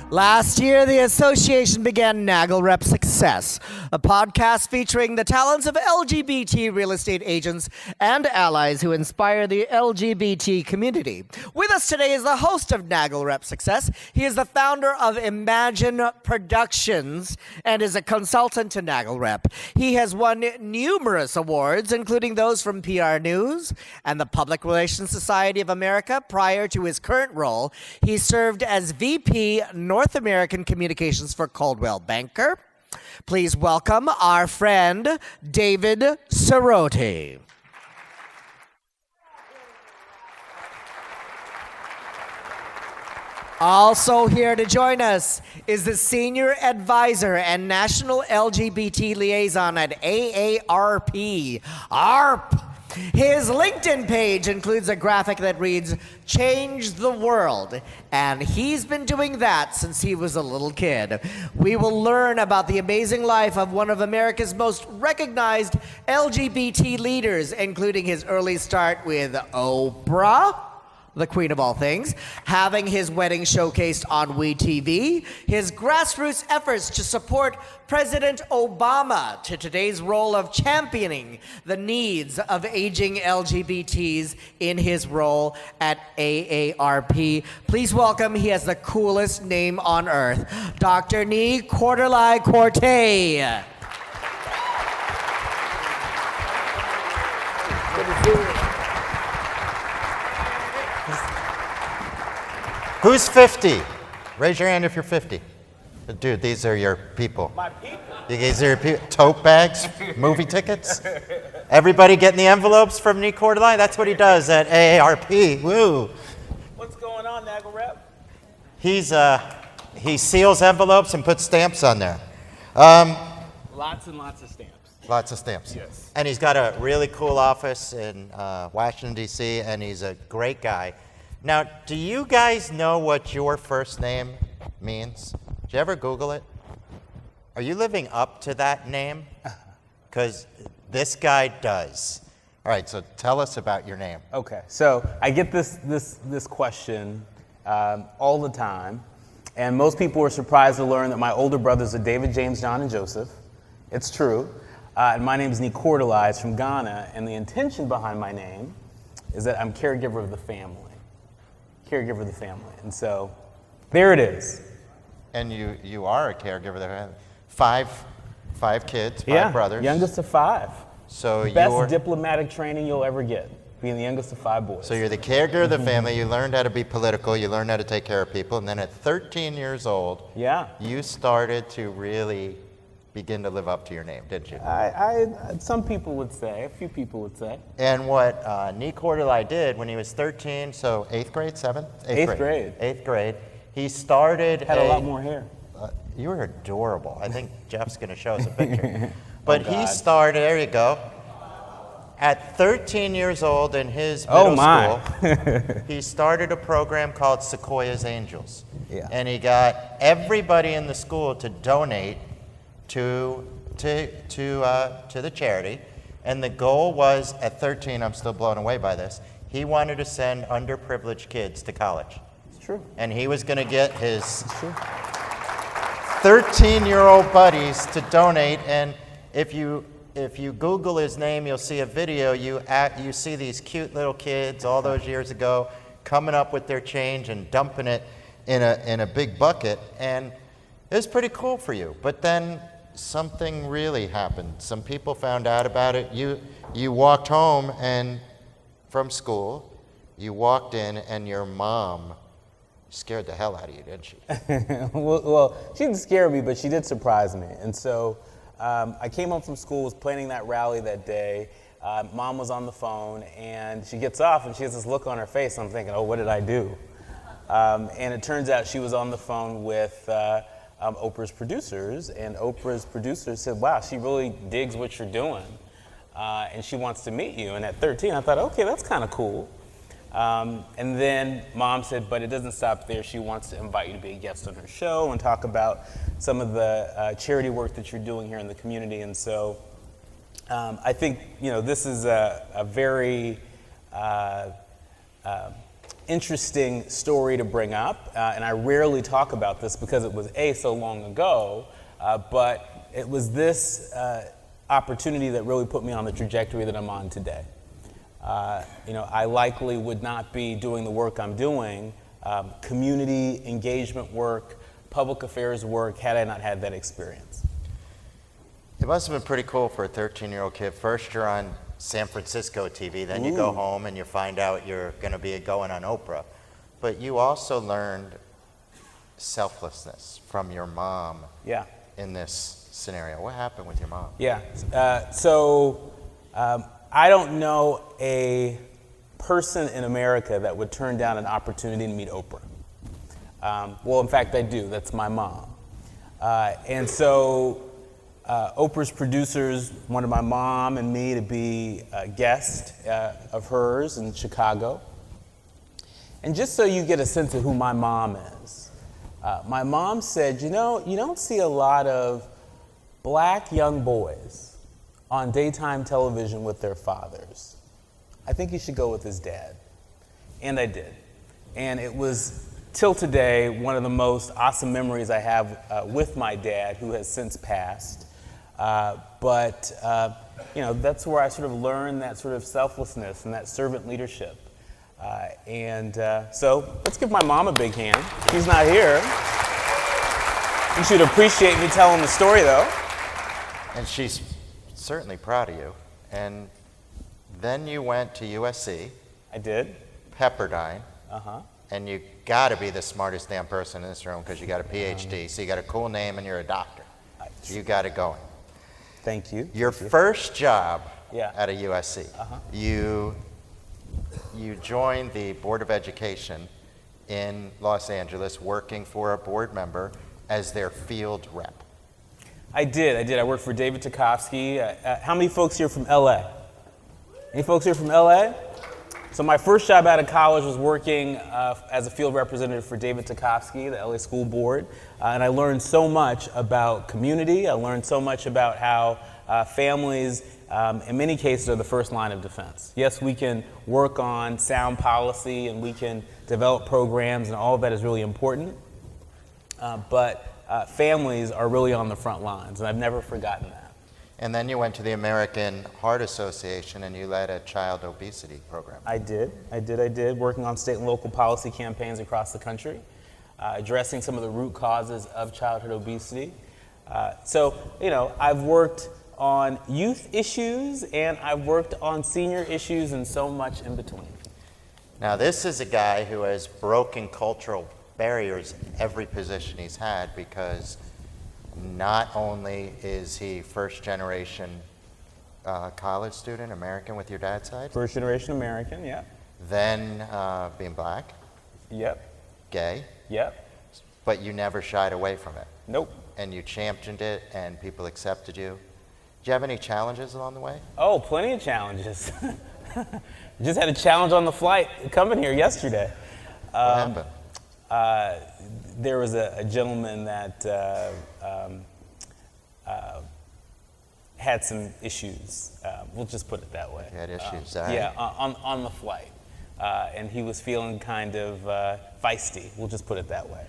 Last year, the association began NAGLREP Success, a podcast featuring the talents of LGBT real estate agents and allies who inspire the LGBT community. With us today is the host of NAGLREP Success. He is the founder of Imagine Productions and is a consultant to NAGLREP. He has won numerous awards, including those from PR News and the Public Relations Society of America. Prior to his current role, he served as VP North American Communications for Coldwell Banker. Please welcome our friend, David Siroti. Also here to join us is the Senior Advisor and National LGBT Liaison at AARP, AARP. His LinkedIn page includes a graphic that reads, "Change the World," and he's been doing that since he was a little kid. We will learn about the amazing life of one of America's most recognized LGBT leaders, including his early start with Oprah, the queen of all things, having his wedding showcased on WeTV, his grassroots efforts to support President Obama, to today's role of championing the needs of aging LGBTs in his role at AARP. Please welcome, he has the coolest name on earth, Dr. Nii-Quartelai Quartey. Good to see you. Who's 50? Raise your hand if you're 50. Dude, these are your people. My people? These are your people. Tote bags, movie tickets. Everybody getting the envelopes from Nii-Quartelai? That's what he does at AARP. Woo. What's going on, NAGLREP? He seals envelopes and puts stamps on there. Lots and lots of stamps. Lots of stamps. Yes. And he's got a really cool office in Washington, D.C., and he's a great guy. Now, do you guys know what your first name means? Did you ever Google it? Are you living up to that name? Because this guy does. All right, so tell us about your name. Okay, so I get this question all the time, and most people are surprised to learn that my older brothers are David, James, John, and Joseph. It's true. And my name is Nii-Quartelai. It's from Ghana, and the intention behind my name is that I'm caregiver of the family. Caregiver of the family. And so there it is. And you are a caregiver there. Five kids, five brothers. Youngest of five. So Best diplomatic training you'll ever get, being the youngest of five boys. So you're the caregiver of the family. You learned how to be political. You learned how to take care of people. And then at 13 years old, you started to really begin to live up to your name, didn't you? Some people would say, a few people would say. And what Nii-Quartelai did when he was 13, so 8th grade, 7th? 8th grade. 8th grade. He started Had a lot more hair. You were adorable. I think Jeff's going to show us a picture. But he started, there you go. At 13 years old in his middle school, he started a program called Sequoia's Angels. Yeah. And he got everybody in the school to donate to the charity, and the goal was, at 13, I'm still blown away by this, he wanted to send underprivileged kids to college. It's true. And he was going to get his 13-year-old buddies to donate, and if you Google his name, you'll see a video, you see these cute little kids all those years ago coming up with their change and dumping it in a big bucket, and it was pretty cool for you. But then something really happened. Some people found out about it. You walked home and from school, you walked in and your mom scared the hell out of you, didn't she? well, she didn't scare me, but she did surprise me. And so I came home from school, was planning that rally that day. Mom was on the phone, and she gets off, and she has this look on her face. I'm thinking, oh, what did I do? And it turns out she was on the phone with Oprah's producers, and Oprah's producers said, wow, she really digs what you're doing, and she wants to meet you. And at 13, I thought, okay, that's kind of cool. And then Mom said, but it doesn't stop there. She wants to invite you to be a guest on her show and talk about some of the charity work that you're doing here in the community. And so I think, this is a very interesting story to bring up, and I rarely talk about this because it was so long ago, but it was this opportunity that really put me on the trajectory that I'm on today. I likely would not be doing the work I'm doing, community engagement work, public affairs work, had I not had that experience. It must have been pretty cool for a 13-year-old kid. First, you're on San Francisco TV, then you go home and you find out you're going to be going on Oprah. But you also learned selflessness from your mom in this scenario. What happened with your mom? I don't know a person in America that would turn down an opportunity to meet Oprah. Well, in fact, I do. That's my mom. Oprah's producers wanted my mom and me to be a guest of hers in Chicago. And just so you get a sense of who my mom is, my mom said, you don't see a lot of black young boys on daytime television with their fathers. I think you should go with his dad. And I did. And it was, till today, one of the most awesome memories I have with my dad, who has since passed. But that's where I sort of learned that sort of selflessness and that servant leadership. So let's give my mom a big hand. She's not here. You should appreciate me telling the story, though. And she's certainly proud of you. And then you went to USC. I did. Pepperdine. And you got to be the smartest damn person in this room because you got a PhD. So you got a cool name and you're a doctor. So you got it going. Thank you. Your first job at a USC, you joined the Board of Education in Los Angeles, working for a board member as their field rep. I did. I worked for David Tchaikovsky. How many folks here from LA? Any folks here from LA? So my first job out of college was working as a field representative for David Tchaikovsky, the LA School Board, and I learned so much about community. I learned so much about how families, in many cases, are the first line of defense. Yes, we can work on sound policy and we can develop programs, and all of that is really important, but families are really on the front lines, and I've never forgotten that. And then you went to the American Heart Association and you led a child obesity program. I did, working on state and local policy campaigns across the country, addressing some of the root causes of childhood obesity. I've worked on youth issues and I've worked on senior issues and so much in between. Now this is a guy who has broken cultural barriers in every position he's had, because not only is he first generation college student, American with your dad's side. First generation American, yeah. Then being black. Yep. Gay. Yep. But you never shied away from it. Nope. And you championed it and people accepted you. Did you have any challenges along the way? Oh, plenty of challenges. Just had a challenge on the flight coming here yesterday. What happened? There was a gentleman that had some issues. We'll just put it that way. He had issues, Yeah, on the flight. And he was feeling kind of feisty. We'll just put it that way.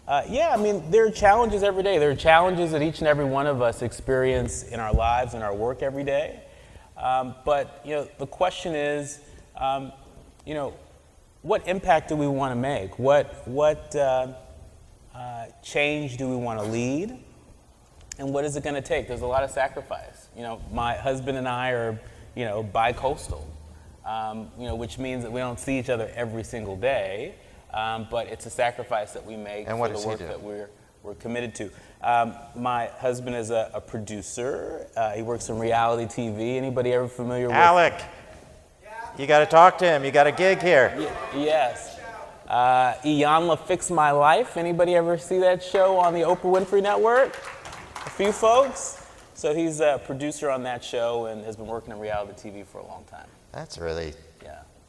There are challenges every day. There are challenges that each and every one of us experience in our lives and our work every day. The question is, what impact do we want to make? What change do we want to lead? And what is it going to take? There's a lot of sacrifice. My husband and I are, bi-coastal, which means that we don't see each other every single day, but it's a sacrifice that we make and for the work that we're committed to. My husband is a producer. He works in reality TV. Anybody ever familiar with Alec? You got to talk to him. You got a gig here. Yes. Iyanla Fix My Life. Anybody ever see that show on the Oprah Winfrey Network? A few folks. So he's a producer on that show and has been working in reality TV for a long time. That's really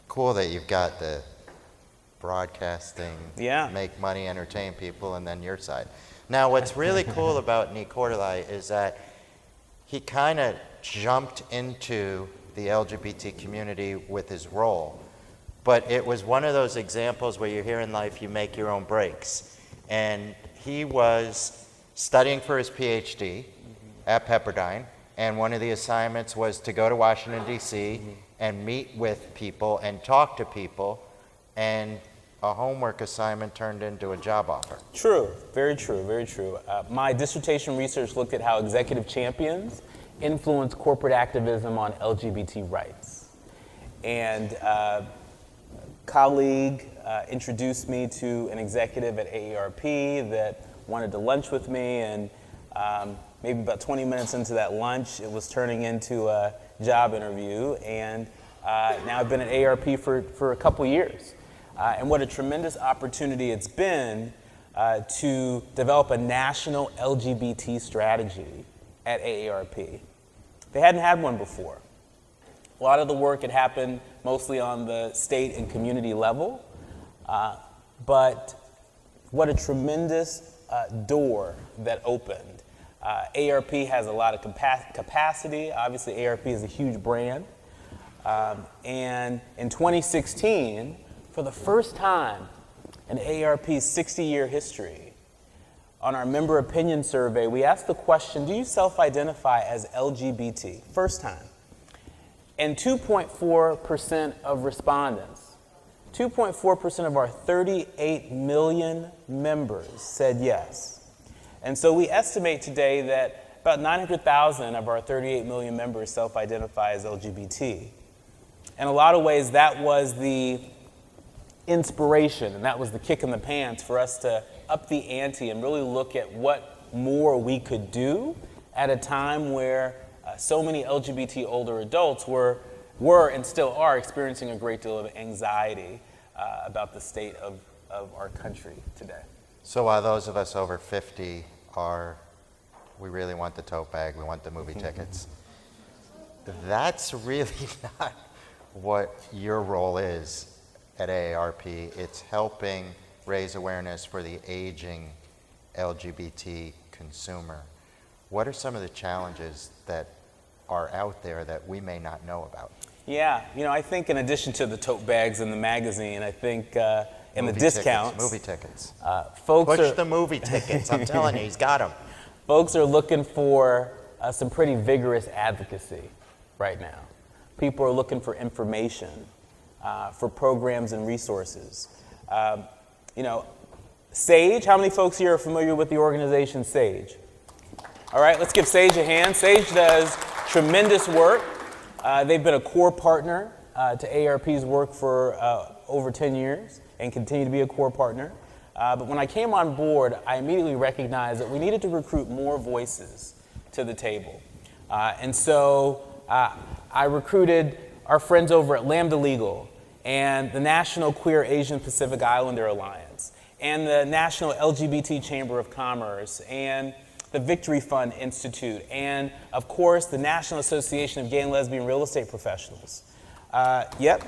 cool that you've got the broadcasting, make money, entertain people, and then your side. Now, what's really cool about Nii-Quartelai is that he kind of jumped into the LGBT community with his role. But it was one of those examples where you're here in life, you make your own breaks. And he was studying for his PhD at Pepperdine, and one of the assignments was to go to Washington, D.C. and meet with people and talk to people, and a homework assignment turned into a job offer. True, very true, very true. My dissertation research looked at how executive champions influence corporate activism on LGBT rights. And a colleague introduced me to an executive at AARP that wanted to lunch with me, and maybe about 20 minutes into that lunch, it was turning into a job interview, and now I've been at AARP for a couple years. And what a tremendous opportunity it's been to develop a national LGBT strategy at AARP. They hadn't had one before. A lot of the work had happened mostly on the state and community level, but what a tremendous door that opened. AARP has a lot of capacity. Obviously, AARP is a huge brand. And in 2016, for the first time in AARP's 60-year history, on our member opinion survey, we asked the question, do you self-identify as LGBT? First time. And 2.4% of respondents, 2.4% of our 38 million members said yes. And so we estimate today that about 900,000 of our 38 million members self-identify as LGBT. In a lot of ways, that was the inspiration, and that was the kick in the pants for us to up the ante and really look at what more we could do at a time where so many LGBT older adults were and still are experiencing a great deal of anxiety about the state of our country today. So while those of us over 50 we really want the tote bag, we want the movie tickets, that's really not what your role is at AARP. It's helping raise awareness for the aging LGBT consumer. What are some of the challenges that are out there that we may not know about? Yeah, I think in addition to the tote bags and the magazine, I think in the Movie discounts. tickets, movie tickets. Folks Push are, the movie tickets. I'm telling you, he's got them. Folks are looking for some pretty vigorous advocacy right now. People are looking for information, for programs and resources. SAGE, how many folks here are familiar with the organization SAGE? All right, let's give SAGE a hand. SAGE does tremendous work. They've been a core partner to AARP's work for over 10 years and continue to be a core partner. But when I came on board, I immediately recognized that we needed to recruit more voices to the table. And so I recruited our friends over at Lambda Legal and the National Queer Asian Pacific Islander Alliance and the National LGBT Chamber of Commerce and the Victory Fund Institute, and of course, the National Association of Gay and Lesbian Real Estate Professionals. Give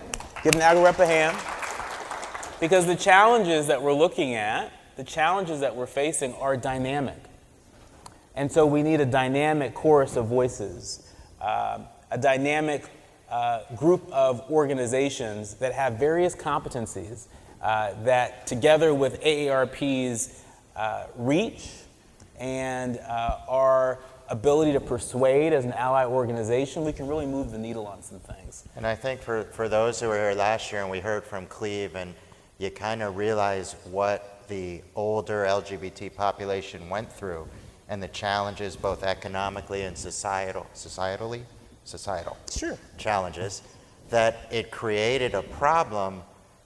NAGLREP a hand. Because the challenges that we're looking at, the challenges that we're facing are dynamic. And so we need a dynamic chorus of voices, a dynamic group of organizations that have various competencies that together with AARP's reach and our ability to persuade as an ally organization, we can really move the needle on some things. And I think for those who were here last year and we heard from Cleve, and you kind of realize what the older LGBT population went through and the challenges both economically and societal Sure. challenges, that it created a problem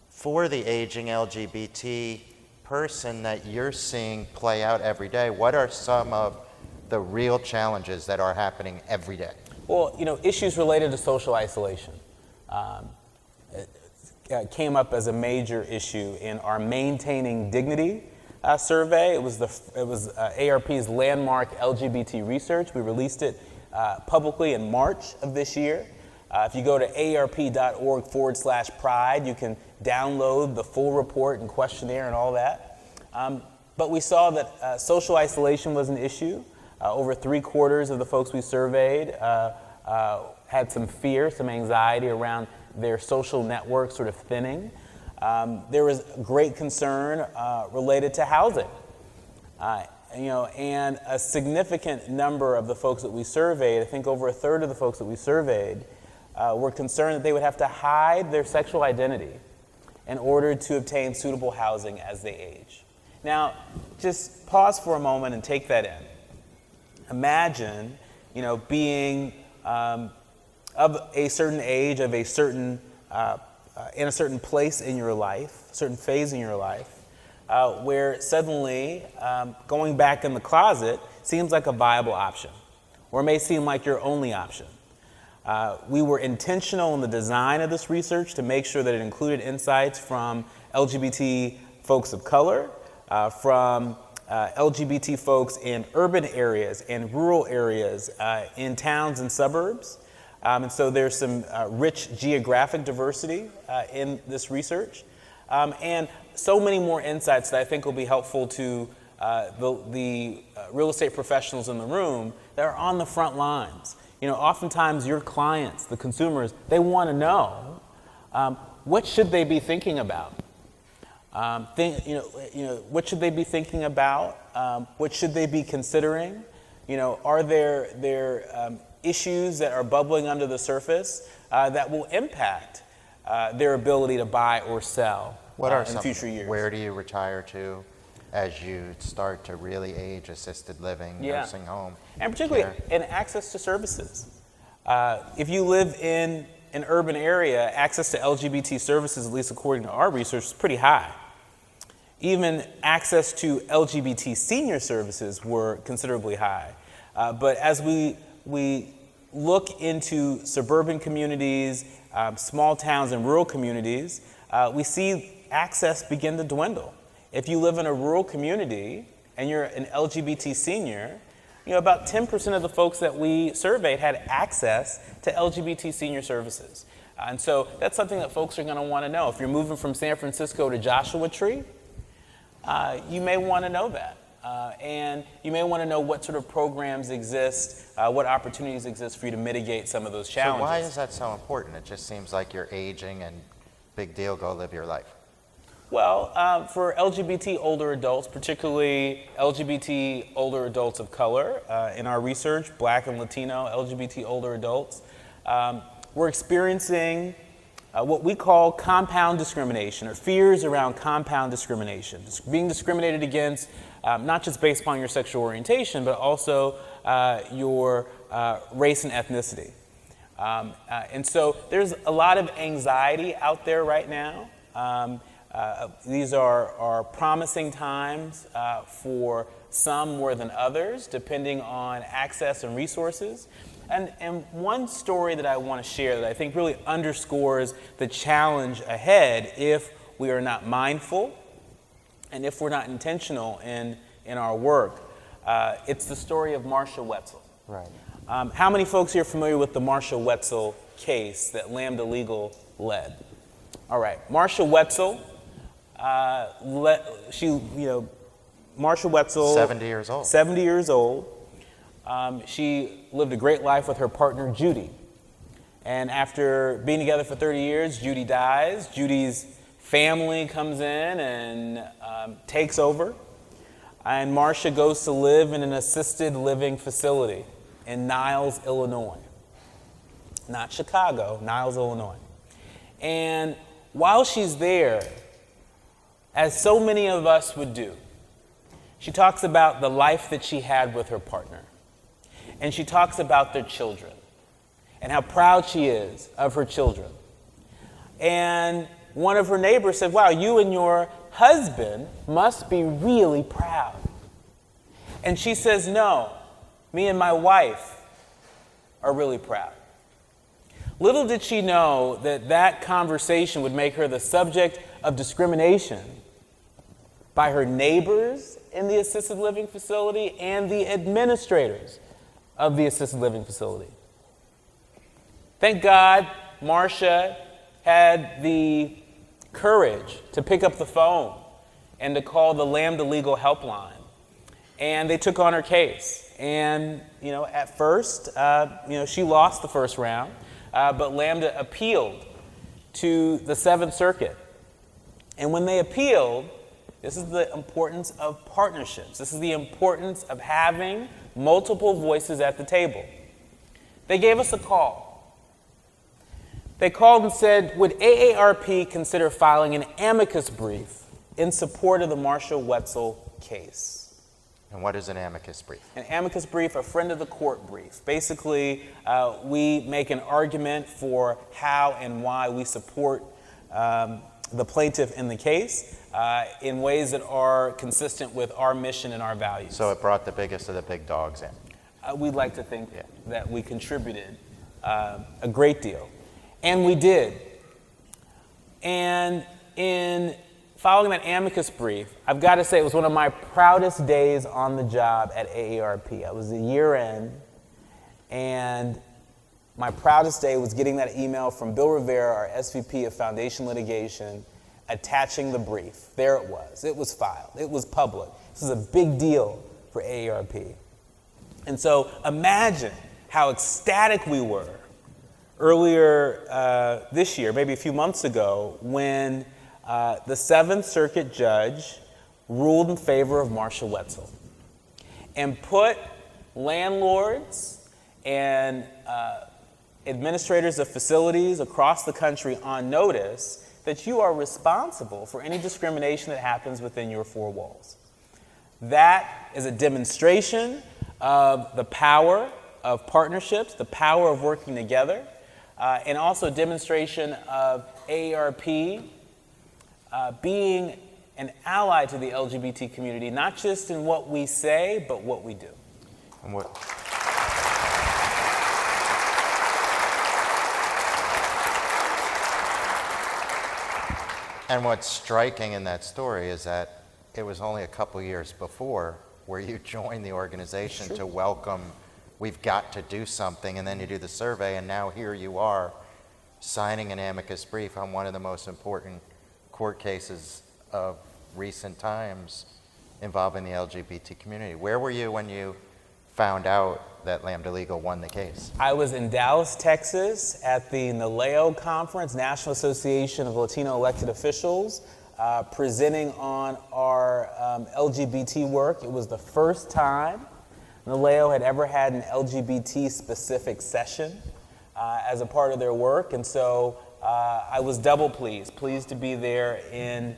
for the aging LGBT person that you're seeing play out every day. What are some of the real challenges that are happening every day? Well, issues related to social isolation came up as a major issue in our Maintaining Dignity survey. It was AARP's landmark LGBT research. We released it publicly in March of this year. If you go to aarp.org/pride, you can download the full report and questionnaire and all that. But we saw that social isolation was an issue. Over 3/4 of the folks we surveyed had some fear, some anxiety around their social network sort of thinning. There was great concern related to housing. And a significant number of the folks that we surveyed, I think over a third of the folks that we surveyed, were concerned that they would have to hide their sexual identity in order to obtain suitable housing as they age. Now, just pause for a moment and take that in. Imagine, being of a certain age, of a certain, in a certain place in your life, a certain phase in your life, where suddenly going back in the closet seems like a viable option, or may seem like your only option. We were intentional in the design of this research to make sure that it included insights from LGBT folks of color, from LGBT folks in urban areas and rural areas, in towns and suburbs. And so there's some rich geographic diversity in this research. And so many more insights that I think will be helpful to the real estate professionals in the room that are on the front lines. Oftentimes your clients, the consumers, they want to know what should they be thinking about. What should they be thinking about? What should they be considering? Are there issues that are bubbling under the surface that will impact their ability to buy or sell What are in some, future years? Where do you retire to as you start to really age? Assisted living, nursing home, and particularly care. in access to services. If you live in an urban area, access to LGBT services, at least according to our research, is pretty high. Even access to LGBT senior services were considerably high. But as we look into suburban communities, small towns and rural communities, we see access begin to dwindle. If you live in a rural community and you're an LGBT senior, about 10% of the folks that we surveyed had access to LGBT senior services. And so that's something that folks are going to want to know. If you're moving from San Francisco to Joshua Tree, you may want to know that. And you may want to know what sort of programs exist, what opportunities exist for you to mitigate some of those challenges. So why is that so important? It just seems like you're aging and big deal, go live your life. Well, for LGBT older adults, particularly LGBT older adults of color, in our research, Black and Latino LGBT older adults, we're experiencing what we call compound discrimination, or fears around compound discrimination. Being discriminated against, not just based upon your sexual orientation, but also your race and ethnicity. And so there's a lot of anxiety out there right now. These are promising times for some more than others, depending on access and resources. And one story that I want to share that I think really underscores the challenge ahead if we are not mindful and if we're not intentional in our work. It's the story of Marcia Wetzel. Right. How many folks here are familiar with the Marcia Wetzel case that Lambda Legal led? All right, Marcia Wetzel, Marcia Wetzel, 70 years old. 70 years old. She lived a great life with her partner, Judy. And after being together for 30 years, Judy dies. Judy's family comes in and takes over. And Marcia goes to live in an assisted living facility in Niles, Illinois. Not Chicago, Niles, Illinois. And while she's there, as so many of us would do, she talks about the life that she had with her partner. And she talks about their children and how proud she is of her children. And one of her neighbors said, "Wow, you and your husband must be really proud." And she says, "No, me and my wife are really proud." Little did she know that that conversation would make her the subject of discrimination by her neighbors in the assisted living facility and the administrators of the assisted living facility. Thank God Marcia had the courage to pick up the phone and to call the Lambda Legal helpline. And they took on her case. And, at first, she lost the first round, but Lambda appealed to the Seventh Circuit. And when they appealed, this is the importance of partnerships. This is the importance of having multiple voices at the table. They gave us a call. They called and said, would AARP consider filing an amicus brief in support of the Marcia Wetzel case? And what is an amicus brief? An amicus brief, a friend of the court brief. Basically, we make an argument for how and why we support the plaintiff in the case in ways that are consistent with our mission and our values. So it brought the biggest of the big dogs in. We'd like to think that we contributed a great deal. And we did. And in following that amicus brief, I've got to say it was one of my proudest days on the job at AARP. I was a year in, and my proudest day was getting that email from Bill Rivera, our SVP of Foundation Litigation, attaching the brief. There it was. It was filed. It was public. This is a big deal for AARP. And so imagine how ecstatic we were earlier this year, maybe a few months ago, when the Seventh Circuit judge ruled in favor of Marcia Wetzel and put landlords and administrators of facilities across the country on notice that you are responsible for any discrimination that happens within your four walls. That is a demonstration of the power of partnerships, the power of working together, and also a demonstration of AARP being an ally to the LGBT community, not just in what we say, but what we do. And what? And what's striking in that story is that it was only a couple years before where you joined the organization to welcome, we've got to do something, and then you do the survey, and now here you are signing an amicus brief on one of the most important court cases of recent times involving the LGBT community. Where were you when you found out that Lambda Legal won the case? I was in Dallas, Texas at the NALEO conference, National Association of Latino Elected Officials, presenting on our LGBT work. It was the first time NALEO had ever had an LGBT-specific session as a part of their work, and so I was double pleased to be there in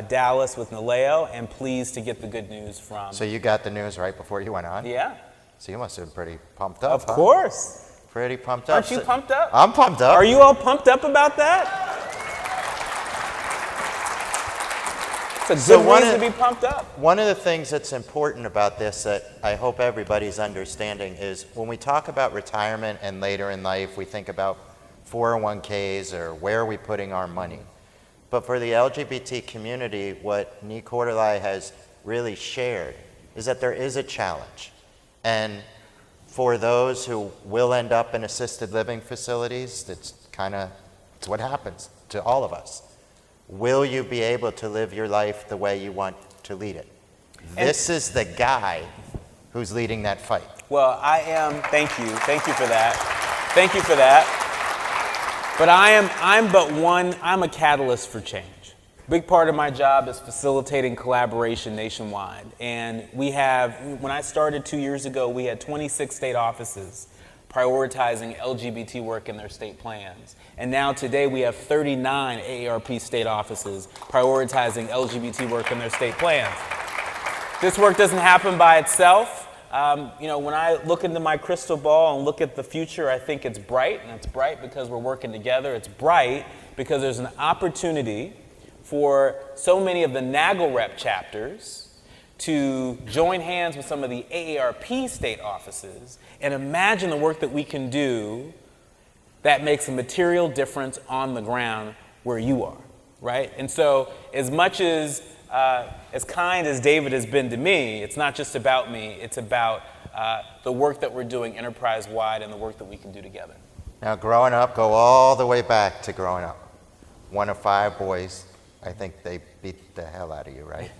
Dallas with NALEO, and pleased to get the good news from... So you got the news right before you went on? Yeah. So you must have been pretty pumped up, Of course. Pretty pumped up. Aren't you pumped up? I'm pumped up. Are you all pumped up about that? It's a good reason to be pumped up. One of the things that's important about this that I hope everybody's understanding is when we talk about retirement and later in life, we think about 401ks or where are we putting our money. But for the LGBT community, what Nii-Quartelai has really shared is that there is a challenge. And for those who will end up in assisted living facilities, it's what happens to all of us. Will you be able to live your life the way you want to lead it? This is the guy who's leading that fight. Well, thank you for that. Thank you for that. But I'm a catalyst for change. Big part of my job is facilitating collaboration nationwide. And when I started 2 years ago, we had 26 state offices prioritizing LGBT work in their state plans. And now today we have 39 AARP state offices prioritizing LGBT work in their state plans. This work doesn't happen by itself. When I look into my crystal ball and look at the future, I think it's bright, and it's bright because we're working together. It's bright because there's an opportunity for so many of the NAGLREP chapters to join hands with some of the AARP state offices and imagine the work that we can do that makes a material difference on the ground where you are, right? And so as much as kind as David has been to me, it's not just about me, it's about the work that we're doing enterprise-wide and the work that we can do together. Now, growing up, go all the way back to growing up. One of 5 boys. I think they beat the hell out of you, right?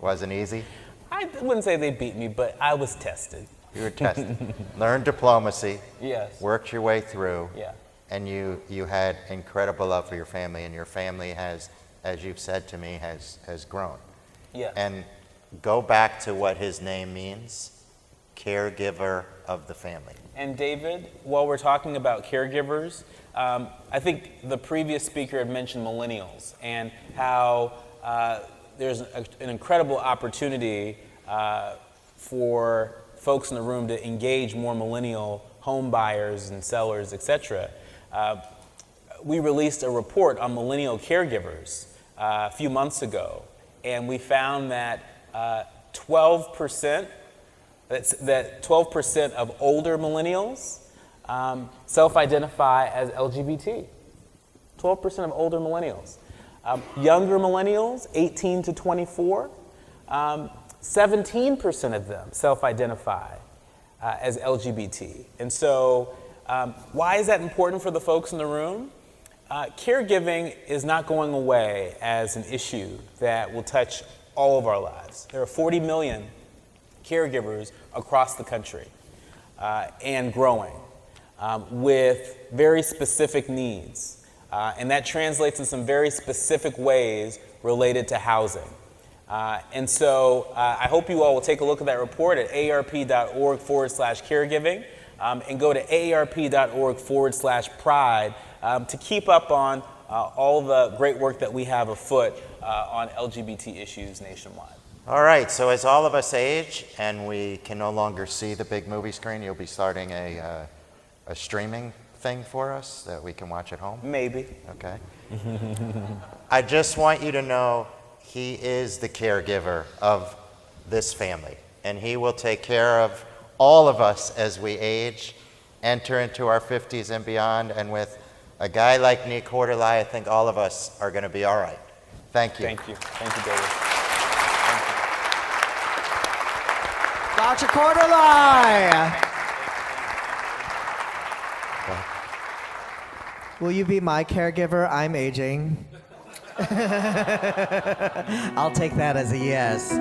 Wasn't easy? I wouldn't say they beat me, but I was tested. You were tested. Learned diplomacy. Yes. Worked your way through. Yeah. And you had incredible love for your family, and your family has, as you've said to me, has grown. Yeah. And go back to what his name means, caregiver of the family. And David, while we're talking about caregivers, I think the previous speaker had mentioned millennials and how there's an incredible opportunity for folks in the room to engage more millennial home buyers and sellers, etc. We released a report on millennial caregivers a few months ago, and we found that 12% of older millennials self-identify as LGBT. 12% of older millennials. Younger millennials, 18 to 24, 17% of them self-identify as LGBT. And so why is that important for the folks in the room? Caregiving is not going away as an issue that will touch all of our lives. There are 40 million caregivers across the country and growing with very specific needs. And that translates in some very specific ways related to housing. And so I hope you all will take a look at that report at aarp.org/caregiving and go to aarp.org/pride to keep up on all the great work that we have afoot on LGBT issues nationwide. All right, so as all of us age and we can no longer see the big movie screen, you'll be starting a streaming thing for us that we can watch at home? Maybe. Okay. I just want you to know he is the caregiver of this family, and he will take care of all of us as we age, enter into our 50s and beyond, and with a guy like Nii-Quartelai, I think all of us are going to be all right. Thank you. Thank you. Thank you, David. Dr. Quartelai! Will you be my caregiver? I'm aging. I'll take that as a yes.